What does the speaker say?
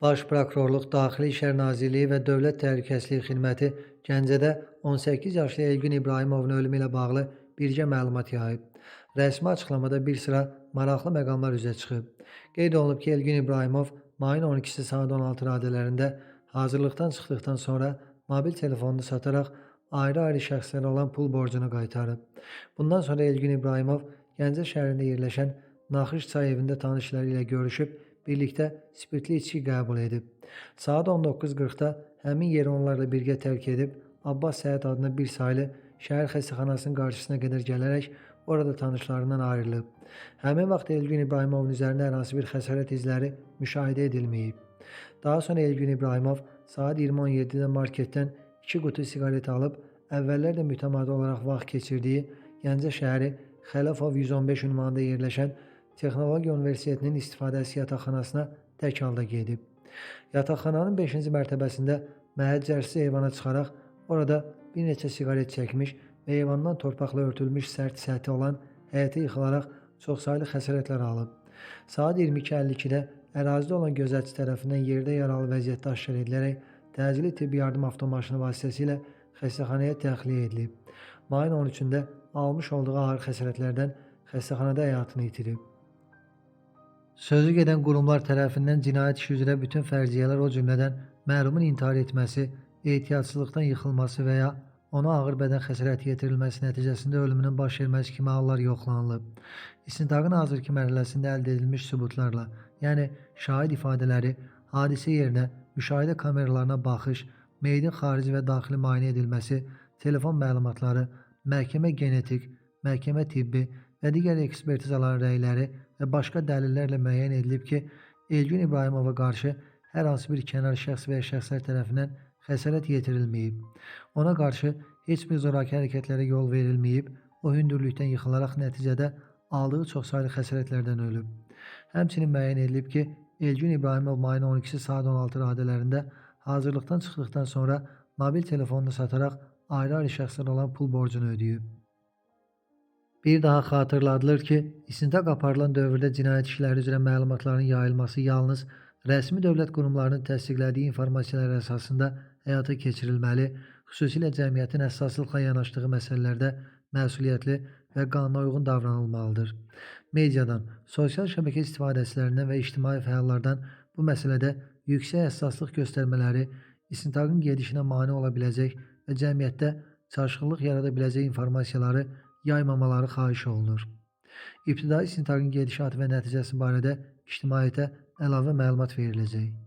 Baş Prokurorluq, Daxili İşlər Nazirliyi və Dövlət Təhlükəsizlik Xidməti Gəncədə 18 yaşlı Elgün İbrahimovun ölümü ilə bağlı birgə məlumat yayıb. Rəsmi açıqlamada bir sıra maraqlı məqamlar üzə çıxıb. Qeyd olunub ki, Elgün İbrahimov mayın 12-si saat 16 radələrində hazırlıqdan çıxdıqdan sonra mobil telefonunu sataraq ayrı-ayrı şəxslərə olan pul borcunu qaytarıb. Bundan sonra Elgün İbrahimov Gəncə şəhərində yerləşən Naxış çay evində tanışları ilə görüşüb, birlikdə spirtli içki qəbul edib. Saat 19:40-da həmin yeri onlarla birgə tərk edib, Abbas Səhət adlı bir saylı şəhər xəstəxanasının qarşısına qədər gələrək orada tanışlarından ayrılıb. Həmin vaxt Elgün İbrahimovun üzərində hər hansı bir xəsarət izləri müşahidə edilməyib. Daha sonra Elgün İbrahimov saat 20:17-də marketdən 2 qutu siqaret alıb, əvvəllər də mütəmadi olaraq vaxt keçirdiyi Gəncə şəhəri Xələfov 115 ünvanında yerləşən Texnologiya Universitetinin istifadəsi yataqxanasına tək halda gedib. Yataqxananın 5-ci mərtəbəsində məhəccərsiz eyvana çıxaraq orada bir neçə siqaret çəkmiş və eyvandan torpaqla örtülmüş sərt səthi olan həyətə yıxılaraq çoxsaylı xəsarətlər alıb. Saat 22:52-də ərazidə olan gözətçi tərəfindən yerdə yaralı vəziyyətdə aşkar edilərək təcili tibbi yardım avtomaşını vasitəsilə xəstəxanaya təxliyə edilib. Mayın 13-də almış olduğu ağır xəsarətlərdən xəstəxanada həyatını itirib. Sözü gedən qurumlar tərəfindən cinayət işi üzrə bütün fərziyyələr, o cümlədən mərhumun intihar etməsi, ehtiyatsızlıqdan yıxılması və ya ona ağır bədən xəsarəti yetirilməsi nəticəsində ölümünün baş verməsi kimi hallar yoxlanılıb. İstintaqın hazırki mərhələsində əldə edilmiş sübutlarla, yəni şahid ifadələri, hadisə yerinə, müşahidə kameralarına baxış, meyidin xarici və daxili müayinə edilməsi, telefon məlumatları, məhkəmə genetik, məhkəmə tibbi və digər ekspertizaların rəyləri və başqa dəlillərlə müəyyən edilib ki, Elgün İbrahimova qarşı hər hansı bir kənar şəxs və ya şəxslər tərəfindən xəsarət yetirilməyib. Ona qarşı heç bir zorakı hərəkətlərə yol verilməyib, o hündürlükdən yıxılaraq nəticədə aldığı çoxsaylı xəsarətlərdən ölüb. Həmçinin müəyyən edilib ki, Elgün İbrahimov mayın 12-si saat 16 radələrində hazırlıqdan çıxdıqdan sonra mobil telefonunu sataraq ayrı-ayrı şəxslərə olan pul borcunu ödəyib. Bir daha xatırladılır ki, istintaq aparılan dövrdə cinayət işləri üzrə məlumatların yayılması yalnız rəsmi dövlət qurumlarının təsdiqlədiyi informasiyalar əsasında həyata keçirilməli, xüsusilə cəmiyyətin həssaslıqla yanaşdığı məsələlərdə məsuliyyətli və qanuna uyğun davranılmalıdır. Mediadan, sosial şəbəkə istifadəçilərindən və ictimai fəallardan bu məsələdə yüksək həssaslıq göstərmələri, istintaqın gedişinə mane ola biləcək və cəmiyyətdə çaşqınlıq yarada biləcək informasiyaları yaymamaları xahiş olunur. İbtidai istintaqın gedişatı və nəticəsi barədə ictimaiyyətə əlavə məlumat veriləcək.